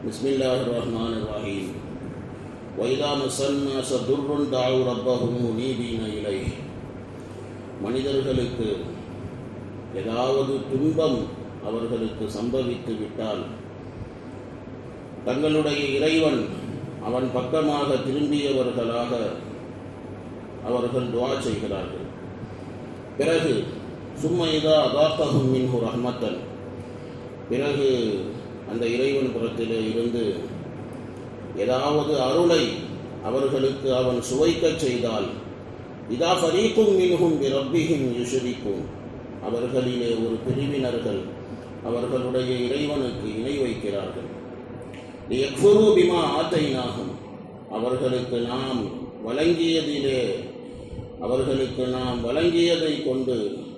بسم الله الرحمن الرحيم وإذا مس الناس ضر دعوا ربهم منيبين إليه. மனிதர்களுக்கு ஏதாவது துன்பம் அவர்களுக்கு சம்பவித்து விட்டால் தங்களுடைய இறைவன் அவன் பக்கமாக திரும்பியவர்களாக அவர்கள் துஆ செய்கிறார்கள். பிறகு சும்ம இதா அதாத்தஹும் மின்ஹு ரஹ்மத்தன், பிறகு அந்த இறைவன் புறத்திலே இருந்து ஏதாவது அருளை அவர்களுக்கு அவன் சுவைக்கச் செய்தால் இதா ஃபரீக்கும் மின்ஹும் பிரப்பிஹிம் யுஷ்ரிகூன், அவர்களிலே ஒரு பிரிவினர்கள் அவர்களுடைய இறைவனுக்கு இணை வைக்கிறார்கள். லியக்ஃபுரு பிமா ஆத்தைனாஹும், அவர்களுக்கு நாம் வழங்கியதை கொண்டு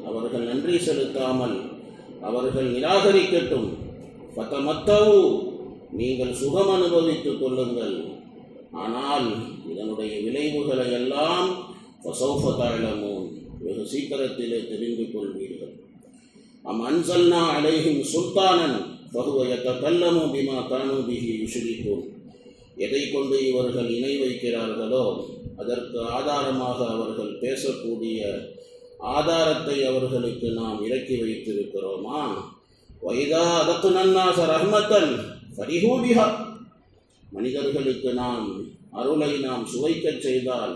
அவர்கள் நன்றி செலுத்தாமல் அவர்கள் நிராகரிக்கட்டும். ஃபதமத்தவு, நீங்கள் சுகம் அனுபவித்துக் கொள்ளுங்கள், ஆனால் இதனுடைய விளைவுகளை எல்லாம் ஃபஸௌஃப தஅலமூன், வெகு சீக்கிரத்திலே தெரிந்து கொள்வீர்கள். அம் அன்ஸல்னா அலைஹிம் சுல்தானன் ஃபஹுவ யதகல்லமு பிமா கானூ பிஹி யுஷ்ரிகூன், எதை கொண்டு இவர்கள் இணை வைக்கிறார்களோ அதற்கு ஆதாரமாக அவர்கள் பேசக்கூடிய ஆதாரத்தை அவர்களுக்கு நாம் இறக்கி வைத்திருக்கிறோமா? வைதா அதக்குனன்னாச ரஹ்மத்தன் ஃபரிஹூ பிஹா, மனிதர்களுக்கு நாம் அருளை நாம் சுவைக்கச் செய்தால்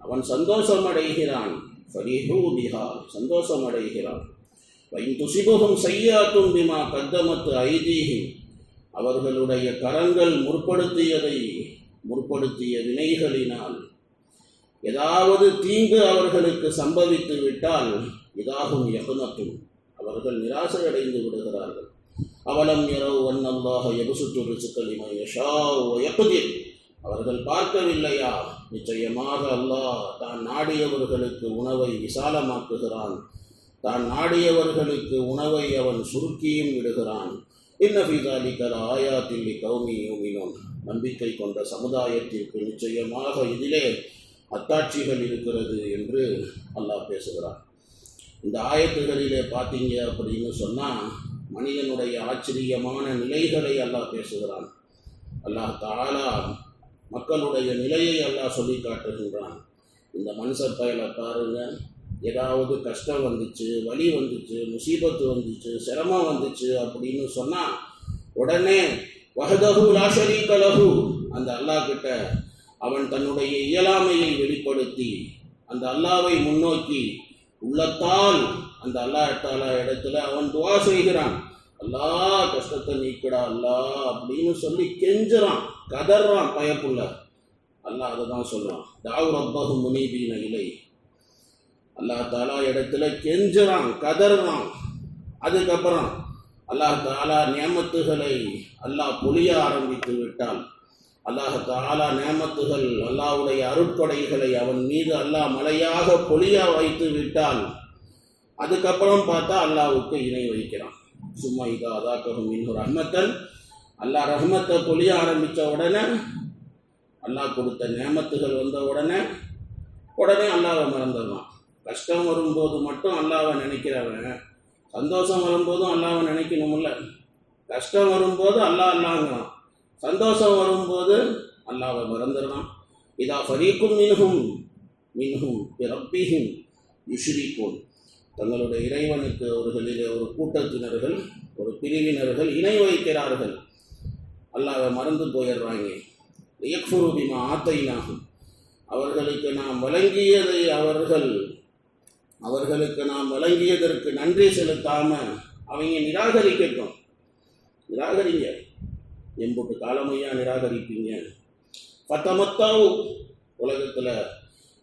அவன் சந்தோஷமடைகிறான். ஃபரிஹூ பிஹா, சந்தோஷமடைகிறான். வைன் துஸிபுஹும் ஸய்யிஅத்துன் பிமா கத்தமத் ஐதீஹிம், அவர்களுடைய கரங்கள் முற்படுத்திய வினைகளினால் ஏதாவது தீங்கு அவர்களுக்கு சம்பவித்து விட்டால் இதாகும் யக்னத்துன், அவர்கள் நிராசையடைந்து விடுகிறார்கள். அவலம் யரவ் அன்னல்லாஹ யப்சுத்து ரிஸ்க லிமன் யஷாஉ வ யக்திர், அவர்கள் பார்க்கவில்லையா, நிச்சயமாக அல்லாஹ் தான் நாடியவர்களுக்கு உணவை விசாலமாக்குகிறான், தான் நாடியவர்களுக்கு உணவை அவன் சுருக்கியும் விடுகிறான். இன்ன ஃபீ ஸாலிக லஆயாத்தின் லிகௌமின் யுமினூன், நம்பிக்கை கொண்ட சமுதாயத்திற்கு நிச்சயமாக இதிலே அத்தாட்சிகள் இருக்கிறது என்று அல்லாஹ் பேசுகிறான். இந்த ஆயத்துகளிலே பார்த்தீங்க அப்படின்னு சொன்னால் மனிதனுடைய ஆச்சரியமான நிலைகளை அல்லாஹ் பேசுகிறான். அல்லாஹ் தஆலா மக்களுடைய நிலையை அல்லாஹ் சொல்லி காட்டுகின்றான். இந்த மனுஷர் பயலை பாருங்க, ஏதாவது கஷ்டம் வந்துச்சு, வலி வந்துச்சு, முசீபத்து வந்துச்சு, சிரமம் வந்துச்சு அப்படின்னு சொன்னால் உடனே வஹதஹு லா ஷரீக லஹு, அந்த அல்லாஹ் கிட்ட அவன் தன்னுடைய இயலாமையை வெளிப்படுத்தி அந்த அல்லாவை முன்னோக்கி உள்ளத்தால் அந்த அல்லாஹ் இடத்துல அவன் துஆ செய்கிறான். அல்லாஹ் கஷ்டத்தை நீக்கடா அல்லாஹ் அப்படின்னு சொல்லி கெஞ்சுறான், கதறான் பயப்புள்ள. அல்லாஹ் அதை தான் சொல்றான், தஅவு ரப்பஹும் முனீபீன இலை, அல்லாஹ் தஆலா இடத்துல கெஞ்சுறான், கதறான். அதுக்கப்புறம் அல்லாஹ் தஆலா நியமத்துகளை அல்லாஹ் பொழிய ஆரம்பித்து விட்டால், அல்லாஹ் தஆலா நியமத்துகள் அல்லாஹ்வுடைய அருட்கொடைகளை அவன் மீது அல்லாஹ் மலையாக பொழிய வைத்து விட்டால் அதுக்கப்புறம் பார்த்தா அல்லாஹ்வுக்கு இணை வைக்கிறான். சும்மா இதா அதாக்கஹும் மின்ஹு ரஹ்மத்தன், அல்லாஹ் ரஹ்மத்தை பொழிய ஆரம்பித்த உடனே, அல்லாஹ் கொடுத்த நியமத்துகள் வந்த உடனே அல்லாஹ்வை மறந்துடலாம். கஷ்டம் வரும்போது மட்டும் அல்லாஹ்வை நினைக்கிறவன், சந்தோஷம் வரும்போதும் அல்லாஹ்வை நினைக்கணும்ல. கஷ்டம் வரும்போது அல்லாஹ்ங்கிறான், சந்தோஷம் வரும்போது அல்லாஹ்வை மறந்துடலாம். இதா ஃபரீக்கும் மின்ஹும் பிரப்பிஹிம் யுஷ்ரிகூன், தங்களுடைய இறைவனுக்கு அவர்களிலே ஒரு கூட்டத்தினர்கள், ஒரு பிரிவினர்கள் இணை வைக்கிறார்கள், அல்லாஹ்வை மறந்து போயிடுறாங்க. லியக்ஃபுரு பிமா ஆத்தைனாஹும், அவர்களுக்கு நாம் வழங்கியதற்கு நன்றி செலுத்தாம அவங்க நிராகரிக்கட்டும். நிராகரிங்க, எம்புட்டு காலமையா நிராகரிப்பீங்க. ஃபதமத்தவு, உலகத்தில்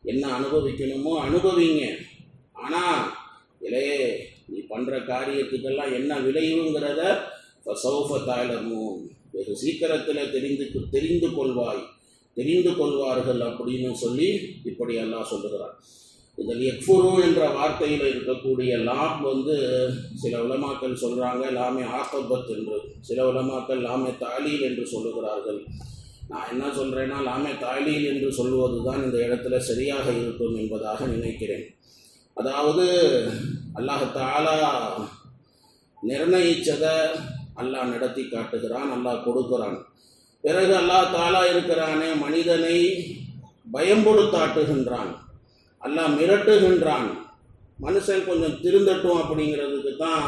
என்ன அனுபவிக்கணுமோ அனுபவிங்க, ஆனால் இலையே நீ பண்ணுற காரியத்துக்கெல்லாம் என்ன விளைவுங்கிறத ஃபஸௌஃப தஅலமூன், வெகு சீக்கிரத்தில் தெரிந்து கொள்வார்கள் அப்படின்னு சொல்லி இப்படி அல்லாஹ் சொல்லுகிறான். இதில் யக்ஃபுரு என்ற வார்த்தையில் இருக்கக்கூடிய லாம் சில உலமாக்கள் சொல்கிறாங்க லாமே ஆகபத் என்று, சில உலமாக்கள் லாமே தாலீல் என்று சொல்லுகிறார்கள். நான் என்ன சொல்கிறேன்னா லாமே தாலீல் என்று சொல்வது தான் இந்த இடத்துல சரியாக இருக்கும் என்பதாக நினைக்கிறேன். அதாவது அல்லாஹ் தஆலா நிர்ணயிச்சதை அல்லாஹ் நடத்தி காட்டுகிறான், அல்லாஹ் கொடுக்கிறான். பிறகு அல்லாஹ் தாலா இருக்கிறானே மனிதனை பயம்பொழுத்தாட்டுகின்றான், அல்லாஹ் மிரட்டுகின்றான். மனுஷன் கொஞ்சம் திருந்தட்டும் அப்படிங்கிறதுக்கு தான்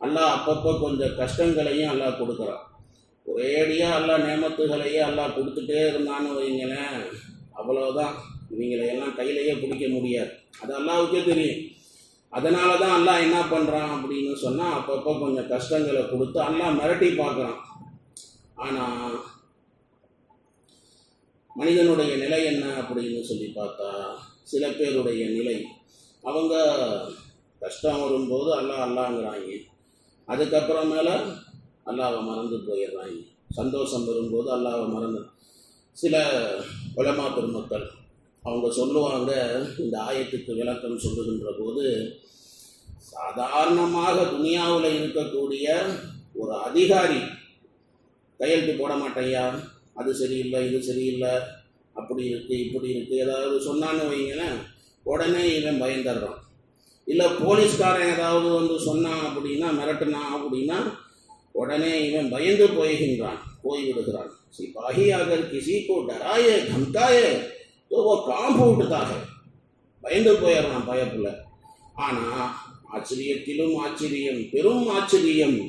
அல்லாஹ் அப்பப்போ கொஞ்சம் கஷ்டங்களையும் அல்லாஹ் கொடுக்குறான். ஒரேடியாக அல்லாஹ் நேமத்துகளையே அல்லாஹ் கொடுத்துட்டே இருந்தான்னு வைங்களேன், அவ்வளோதான், இவங்களையெல்லாம் கையிலையே பிடிக்க முடியாது. அது அல்லாஹ்வுக்கே தெரியும். அதனால தான் அல்லாஹ் என்ன பண்ணுறான் அப்படின்னு சொன்னால் அப்பப்போ கொஞ்சம் கஷ்டங்களை கொடுத்து அல்லாஹ் மிரட்டி பார்க்குறான். ஆனால் மனிதனுடைய நிலை என்ன அப்படின்னு சொல்லி பார்த்தா, சில பேருடைய நிலை, அவங்க கஷ்டம் வரும்போது அல்லாங்கிறாங்க, அதுக்கப்புறமேல அல்லாவை மறந்து போயிடுறாங்க. சந்தோஷம் வரும்போது அல்லாவை மறந்து. சில உலமா பெருமக்கள் அவங்க சொல்லுவாங்க, இந்த ஆயத்துக்கு விளக்கம் சொல்லுகின்ற போது, சாதாரணமாக துனியாவில் இருக்கக்கூடிய ஒரு அதிகாரி கையெழுத்து போட மாட்டேயா, அது சரியில்லை இது சரியில்லை, அப்படி இருக்குது இப்படி இருக்குது, ஏதாவது சொன்னான்னு வைங்களேன், உடனே இவன் பயந்துடுறான். இல்லை போலீஸ்காரன் ஏதாவது வந்து சொன்னான் அப்படின்னா, மிரட்டினான் அப்படின்னா உடனே இவன் பயந்து போய்விடுகிறான். சிப்பாஹி அகர் கிசி கோ டராயே தம்காயே तो वो काम फूटता है, பயந்து போயிடறான் பயப்புல. ஆனால் ஆச்சரியத்திலும் ஆச்சரியம், பெரும் ஆச்சரியம்,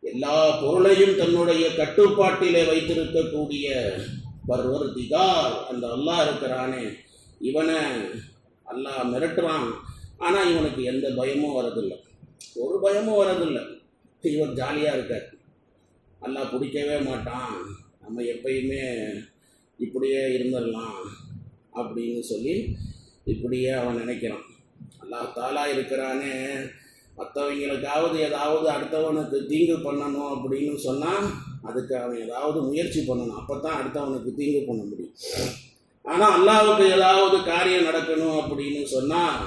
எல்லா பொருளையும் தன்னுடைய கட்டுப்பாட்டிலே வைத்திருக்கக்கூடிய பர்வர்திகார் அந்த அல்லாஹ் இருக்கிறானே, இவனை அல்லாஹ் மிரட்டுறான். ஆனால் இவனுக்கு எந்த பயமும் வரதில்லை, ஒரு பயமும் வரதில்லை. இவன் ஜாலியாக இருக்கார், அல்லாஹ் பிடிக்கவே மாட்டான், நம்ம எப்பயுமே இப்படியே இருந்துடலாம் அப்படின்னு சொல்லி இப்படியே அவன் நினைக்கிறான். அல்லாஹ் தாலா இருக்கிறானே, மற்றவங்களுக்காவது ஏதாவது அடுத்தவனுக்கு தீங்கு பண்ணணும் அப்படின்னு சொன்னால் அதுக்கு அவன் ஏதாவது முயற்சி பண்ணணும், அப்போ தான் அடுத்தவனுக்கு தீங்கு பண்ண முடியும். ஆனால் அல்லாஹ்வுக்கு ஏதாவது காரியம் நடக்கணும் அப்படின்னு சொன்னால்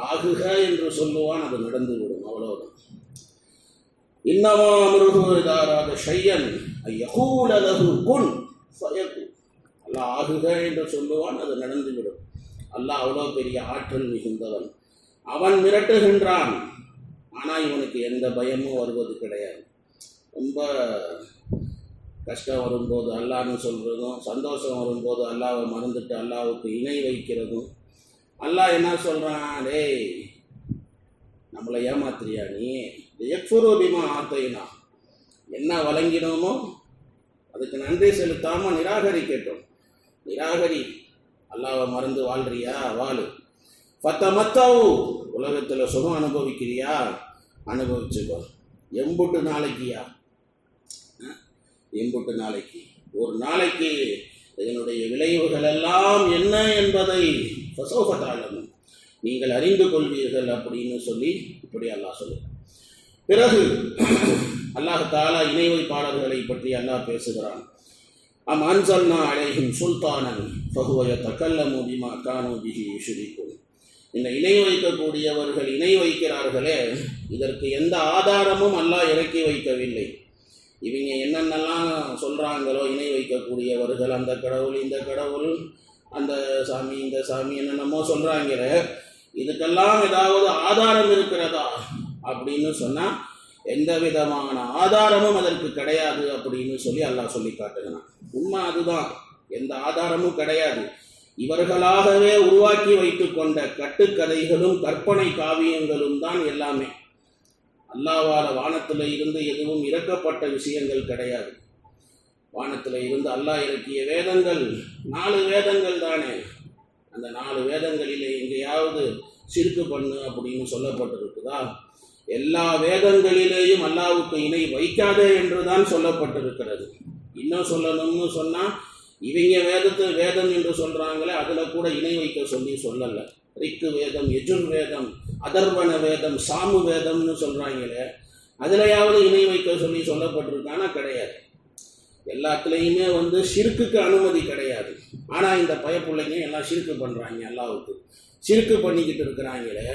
ஆகுக என்று சொல்லுவான், அது நடந்து விடும், அவ்வளவுதான். இன்னமா அம்ருஹு ஷையன் யகூல லஹு குன் ஃபயகுன். அல்லாஹ் ஆகுக என்று சொல்லுவான், அது நடந்துவிடும். அல்லாஹ் அவ்வளோ பெரிய ஆற்றல் மிகுந்தவன். அவன் மிரட்டுகின்றான், ஆனால் இவனுக்கு எந்த பயமும் வருவது கிடையாது. ரொம்ப கஷ்டம் வரும்போது அல்லாஹ்னு சொல்கிறதும், சந்தோஷம் வரும்போது அல்லாஹ்வை மறந்துட்டு அல்லாஹ்வுக்கு இணை வைக்கிறதும். அல்லாஹ் என்ன சொல்கிறான், டேய் நம்மளை ஏமாத்துறியா நீ, எக்ஃபுரு பிமா ஆத்தைனா, என்ன வழங்கினோமோ அதுக்கு நன்றி செலுத்தாமல் நிராகரிக்கட்டும், நிராகரி. அல்லாஹ்வை மறந்து வாழ்றியா, வாழு. ஃபத்தமத்தவு, உலகத்தில் சுகம் அனுபவிக்கிறியா, அனுபவிச்சுக்கோ. எம்புட்டு நாளைக்கியா, எம்புட்டு நாளைக்கு, ஒரு நாளைக்கு இதனுடைய விளைவுகள் எல்லாம் என்ன என்பதை ஃபஸௌஃபதஅலமூன், நீங்கள் அறிந்து கொள்வீர்கள் அப்படின்னு சொல்லி இப்படி அல்லாஹ் சொல்லுங்க. பிறகு அல்லாஹ் தஆலா இணை வைப்பாளர்களை பற்றி அல்லாஹ் பேசுகிறான். அம் அன்ஸல்னா அலைஹிம் சுல்தானன் ஃபஹுவ யதகல்லமு பிமா கானூ பிஹி யுஷ்ரிகூன். இந்த இணை வைக்கக்கூடியவர்கள் இணை வைக்கிறார்களே, இதற்கு எந்த ஆதாரமும் அல்லாஹ் இறக்கி வைக்கவில்லை. இவங்க என்னென்னலாம் சொல்கிறாங்களோ, இணை வைக்கக்கூடியவர்கள், அந்த கடவுள் இந்த கடவுள், அந்த சாமி இந்த சாமி, என்னென்னமோ சொல்கிறாங்களே, இதுக்கெல்லாம் ஏதாவது ஆதாரம் இருக்கிறதா அப்படின்னு சொன்னால் எந்த விதமான ஆதாரமும் அதற்கு கிடையாது அப்படின்னு சொல்லி அல்லாஹ் சொல்லி காட்டுகிறான். உண்மை அதுதான், எந்த ஆதாரமும் கிடையாது. இவர்களாகவே உருவாக்கி வைத்து கொண்ட கட்டுக்கதைகளும் கற்பனை காவியங்களும் தான் எல்லாமே. அல்லாஹ்வால வானத்தில் இருந்து எதுவும் இறக்கப்பட்ட விஷயங்கள் கிடையாது. வானத்தில் இருந்து அல்லாஹ் இறக்கிய வேதங்கள் 4 வேதங்கள் தானே. அந்த 4 வேதங்களிலே எங்கேயாவது சிறுக்கு பண்ணு அப்படின்னு சொல்லப்பட்டிருக்குதா? எல்லா வேதங்களிலேயும் அல்லாஹ்வுக்கு இணை வைக்காதே என்று தான் சொல்லப்பட்டிருக்கிறது. இன்னும் சொல்லணும்னு சொன்னால், இவங்க வேதம் என்று சொல்கிறாங்களே, அதில் கூட இணை வைக்க சொல்லலை. ரிக்கு வேதம், யஜுர் வேதம், அதர்வண வேதம், சாமு வேதம்னு சொல்கிறாங்களே, அதிலையாவது இணை வைக்க சொல்லப்பட்டிருக்கானா? கிடையாது. எல்லாத்துலேயுமே ஷிர்க்குக்கு அனுமதி கிடையாது. ஆனால் இந்த பயப்புள்ளைங்க எல்லாம் ஷிர்க்கு பண்ணுறாங்க, அல்லாஹ்வுக்கு ஷிர்க்கு பண்ணிக்கிட்டு இருக்கிறாங்களே,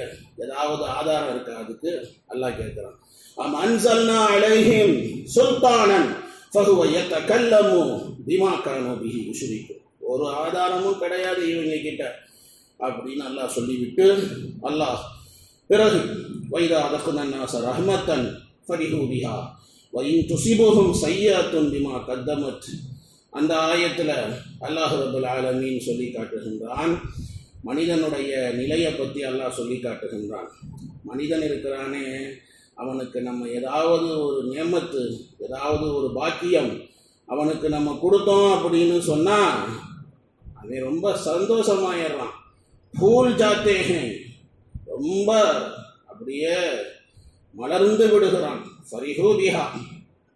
ஏதாவது ஆதாரம் இருக்கா அதுக்கு? அல்லாஹ் கேட்குறான். அம் அன்ஸல்னா அலைஹிம் சுல்தானன் ஃபஹுவ யதகல்லமு பிமா கானூ பிஹி யுஷ்ரிகூன். ஒரு ஆதாரமும் கிடையாது இவங்க கிட்ட அப்படின்னு அல்லாஹ் சொல்லிவிட்டு, அல்லாஹ் பிறகு வைதா அதகுன நாஸ ரஹ்மத்தன் ஃபரிஹூ பிஹா, வயின் துசிபுஹும் சய்யாத்துன் பிமா கத்தமத். அந்த ஆயத்தில் அல்லாஹ் ரப்பல் ஆலமீன் சொல்லி காட்டுகின்றான். மனிதனுடைய நிலையை பற்றி அல்லாஹ் சொல்லி காட்டுகின்றான். மனிதன் இருக்கிறானே, அவனுக்கு நம்ம ஏதாவது ஒரு நியமத்து, ஏதாவது ஒரு பாக்கியம் அவனுக்கு நம்ம கொடுத்தோம் அப்படின்னு சொன்னால் அவன் ரொம்ப சந்தோஷமாயிடுறான். ஃபூல் ஜாத்தேஹன், ரொம்ப அப்படியே மலர்ந்து விடுகிறான். ஃபரிஹூ பிஹா,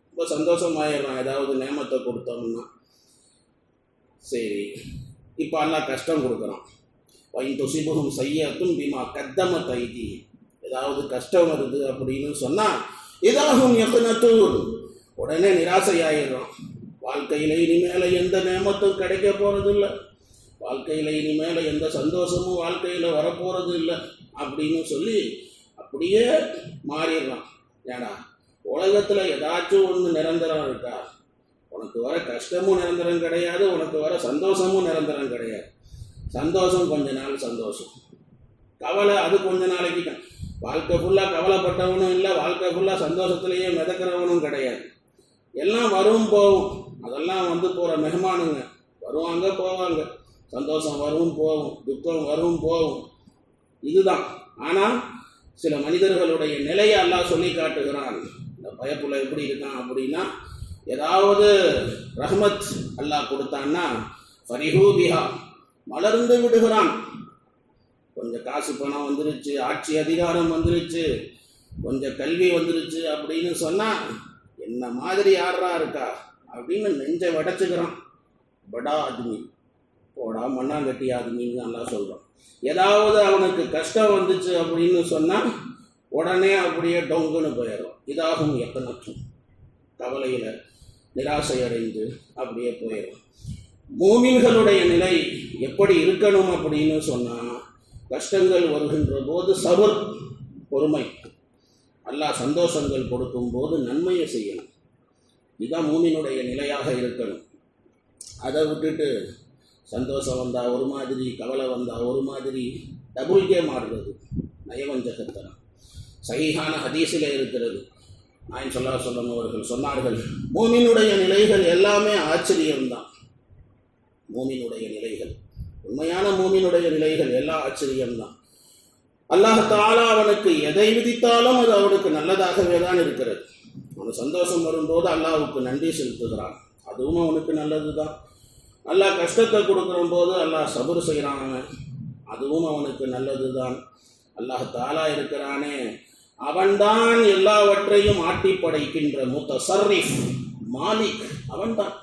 ரொம்ப சந்தோஷமாயிடுறான் ஏதாவது நியமத்தை கொடுத்தோம்னா. சரி, இப்போ அல்லாஹ் கஷ்டம் கொடுக்குறான். வயின் துசிபுஹும் சய்யாத்துன் பிமா கத்தமத் ஐதீஹிம். ஏதாவது கஷ்டம் வருது அப்படின்னு சொன்னால் இதாகும் யக்னதூன், உடனே நிராசையாயிடுறான். வாழ்க்கையில் இனிமேல் எந்த நேமத்தும் கிடைக்க போகிறது இல்லை, வாழ்க்கையில் இனிமேல் எந்த சந்தோஷமும் வாழ்க்கையில் வரப்போகிறது இல்லை அப்படின்னு சொல்லி அப்படியே மாறிடுறான். ஏடா, உலகத்தில் ஏதாச்சும் ஒன்று நிரந்தரம் இருக்கா? உனக்கு வர கஷ்டமும் நிரந்தரம் கிடையாது, உனக்கு வர சந்தோஷமும் நிரந்தரம் கிடையாது. சந்தோஷம் கொஞ்ச நாள் சந்தோஷம், கவலை அது கொஞ்ச நாளைக்கு தான். வாழ்க்கை ஃபுல்லாக கவலைப்பட்டவனும் இல்லை, வாழ்க்கை ஃபுல்லாக சந்தோஷத்துலேயே மிதக்கிறவனும் கிடையாது. எல்லாம் வரும் போகும், அதெல்லாம் வந்து போகிற மெஹமானுங்க, வருவாங்க போவாங்க. சந்தோஷம் வரும் போகும், துக்கம் வரும் போகும், இதுதான். ஆனால் சில மனிதர்களுடைய நிலையை அல்லாஹ் சொல்லி காட்டுகிறான். இந்த பயப்புள்ள எப்படி இருக்கான் அப்படின்னா, ஏதாவது ரஹ்மத் அல்லாஹ் கொடுத்தான்னா ஃபரிஹூ பிஹா, மலர்ந்து விடுகிறான். கொஞ்சம் காசு பணம் வந்துருச்சு, ஆட்சி அதிகாரம் வந்துருச்சு, கொஞ்சம் கல்வி வந்துருச்சு அப்படின்னு சொன்னால் என்ன மாதிரி யாரா இருக்கா அப்படின்னு நெஞ்சை வடைச்சுக்கிறான். படா ஆத்மி, போடா மண்ணாங்கட்டி ஆத்மின்னு நல்லா சொல்கிறோம். ஏதாவது அவனுக்கு கஷ்டம் வந்துச்சு அப்படின்னு சொன்னால் உடனே அப்படியே டொங்குன்னு போயிடும். இதாகும் யக்னதூன், கவலையில் நிராசை அடைந்து அப்படியே போயிடும். மூமின்களுடைய நிலை எப்படி இருக்கணும் அப்படின்னு சொன்னால், கஷ்டங்கள் வருகின்ற போது சபர், பொறுமை. அல்லாஹ் சந்தோஷங்கள் கொடுக்கும் போது நன்மையை செய்யணும். இதுதான் மூமினுடைய நிலையாக இருக்கணும். அதை விட்டுட்டு சந்தோஷம் வந்தால் ஒரு மாதிரி, கவலை வந்தால் ஒரு மாதிரி, டபுள் கேம் ஆடுறது நயவஞ்சகத்தனம். சஹீஹான ஹதீஸில் இருக்கிறது. நாயகம் ஸல்லல்லாஹு அலைஹி வஸல்லம் அவர்கள் சொன்னார்கள், மூமினுடைய நிலைகள் எல்லாமே ஆச்சரியம்தான். மூமினுடைய நிலைகள், உண்மையான மூமினுடைய நிலைகள் எல்லாம் ஆச்சரியம்தான். அல்லாஹ் தஆலா அவனுக்கு எதை விதித்தாலும் அது அவனுக்கு நல்லதாகவே தான் இருக்கிறது. அவன் சந்தோஷம் வரும்போது அல்லாஹ்வுக்கு நன்றி செலுத்துகிறான், அதுவும் அவனுக்கு நல்லது தான். அல்லாஹ் கஷ்டத்தை கொடுக்குற போது அல்லாஹ் சபர் செய்கிறான், அதுவும் அவனுக்கு நல்லது தான். அல்லாஹ் தஆலா இருக்கிறானே, அவன்தான் எல்லாவற்றையும் ஆட்டி படைக்கின்ற முத்தஸர்ரிஃப், மாலிக் அவன்தான்.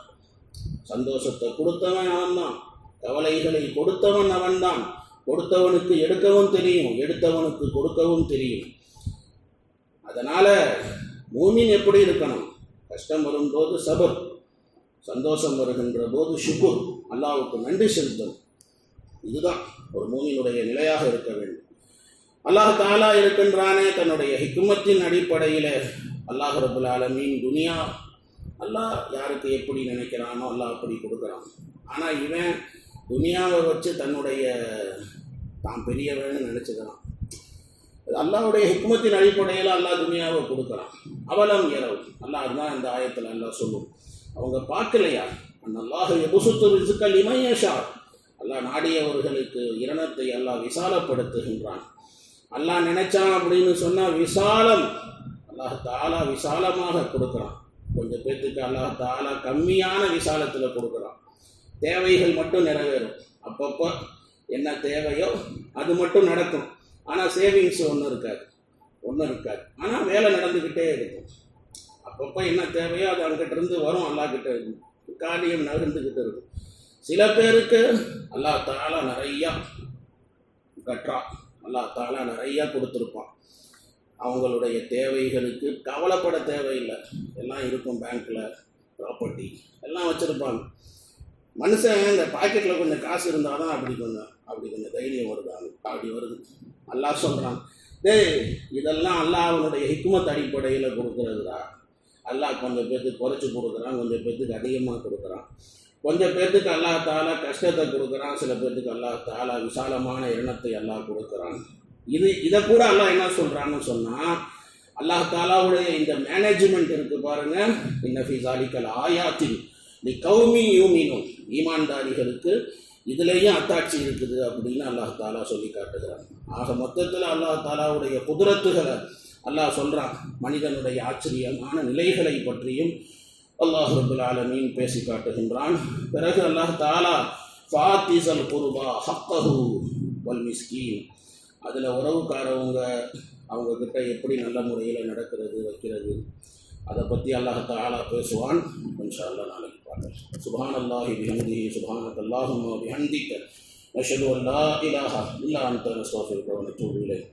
சந்தோஷத்தை கொடுத்தவன் அவன்தான், கவலைகளை கொடுத்தவன் அவன்தான். கொடுத்தவனுக்கு எடுக்கவும் தெரியும், எடுத்தவனுக்கு கொடுக்கவும் தெரியும். அதனால மூமின் எப்படி இருக்கணும்? கஷ்டம் வரும்போது சபர், சந்தோஷம் வருகின்ற போது ஷுக்குர், அல்லாஹ்வுக்கு நன்றி செலுத்தணும். இதுதான் ஒரு மூமினுடைய நிலையாக இருக்க வேண்டும். அல்லாஹ் தஆலா இருக்கின்றானே, தன்னுடைய ஹிக்மத்தின் அடிப்படையில் அல்லாஹ் ரப்பல் ஆலமீன் துனியா அல்லாஹ் யாருக்கு எப்படி நினைக்கிறானோ அல்லாஹ் அப்படி கொடுக்குறான். ஆனால் இவன் துனியாவை வச்சு தன்னுடைய தான் பெரியவன்னு நினச்சிக்கிறான். அல்லாஹ்வுடைய ஹிக்மத்தின் அடிப்படையில் அல்லாஹ் துனியாவை கொடுக்குறான். அவலம் இரவு அல்லாஹ் தான் இந்த ஆயத்தில் அல்லாஹ் சொல்லும், அவங்க பார்க்கலையா? அல்லாஹ் யபசுத்து ரிஸ்க லிமன் யஷா, அல்லாஹ் நாடியவர்களுக்கு இரணத்தை அல்லாஹ் விசாலப்படுத்துகின்றான். அல்லாஹ் நினைச்சான் அப்படின்னு சொன்னால் விசாலம், அல்லாஹ் தஆலா விசாலமாக கொடுக்குறான். கொஞ்சம் பேர்த்துக்கு அல்லாஹ் தஆலா கம்மியான விசாலத்தில் கொடுக்குறான். தேவைகள் மட்டும் நிறைவேறும், அப்பப்போ என்ன தேவையோ அது மட்டும் நடக்கும். ஆனால் சேவிங்ஸ் ஒன்றும் இருக்காது. ஆனால் வேலை நடந்துக்கிட்டே இருக்கும். அப்பப்போ என்ன தேவையோ அது அங்கிட்டிருந்து வரும், அல்லாஹ்கிட்ட இருக்கும், காரியம் நகர்ந்துக்கிட்டு இருக்கும். சில பேருக்கு அல்லாஹ் தஆலா நிறையா கட்டுறான், அல்லாஹ் தஆலா நிறையா கொடுத்துருப்பான். அவங்களுடைய தேவைகளுக்கு கவலைப்பட தேவையில்லை, எல்லாம் இருக்கும். பேங்க்கில் ப்ராப்பர்ட்டி எல்லாம் வச்சுருப்பாங்க. மனுஷன் இந்த பாக்கெட்டில் கொஞ்சம் காசு இருந்தால் தான் அப்படி கொஞ்சம் தைரியம் வருதாங்க, அப்படி வருது. அல்லாஹ் சொல்கிறான், டேய் இதெல்லாம் அல்லாஹ் அவனுடைய ஹிக்மத் அடிப்படையில் கொடுக்குறதுடா. அல்லாஹ் கொஞ்சம் பேர்த்துக்கு குறைச்சி கொடுக்குறான், கொஞ்சம் பேர்த்துக்கு அதிகமாக கொடுக்குறான். கொஞ்சம் பேர்த்துக்கு அல்லாஹ் தஆலா கஷ்டத்தை கொடுக்குறான், சில பேர்த்துக்கு அல்லாஹ் தஆலா விசாலமான எண்ணத்தை அல்லாஹ் கொடுக்குறான். இதை கூட அல்லாஹ் என்ன சொல்கிறான்னு சொன்னால், அல்லாஹ் தாலாவுடைய இந்த மேனேஜ்மெண்ட் இருக்கு பாருங்க. இன்னஃபி ஸாலிகல் ஆயாத்தின் லிகௌமி யூமினூன், ஈமான்தாரிகளுக்கு இதுலேயும் அத்தாட்சி இருக்குது அப்படின்னு அல்லாஹ் தாலா சொல்லி காட்டுகிறான். ஆக மொத்தத்தில் அல்லாஹ் தாலாவுடைய குதிரத்துகளை அல்லாஹ் சொல்கிறான். மனிதனுடைய ஆச்சரியமான நிலைகளை பற்றியும் அல்லாஹ் ரப்புல் ஆலமீன் பேசி காட்டுகின்றான். பிறகு அல்லாஹ் தாலா ஃபாத்திஸல் குர்பா ஹக்கஹு வல் மிஸ்கீன், அதில் உறவுக்காரவங்க அவங்கக்கிட்ட எப்படி நல்ல முறையில் நடக்கிறது வைக்கிறது அதை பற்றி அல்லாஹ் தஆலா பேசுவான். இன்ஷா அல்லாஹ் நாளைக்கு பார்க்கலாம். சுப்ஹானல்லாஹி பிஹம்திஹி சுப்ஹானக்கல்லாஹும்ம வபிஹம்திக நஷ்ஹது அன் லா இலாஹா இல்லா அன்த நஸ்தக்ஃபிருக வ நத்தூபு இலைக்.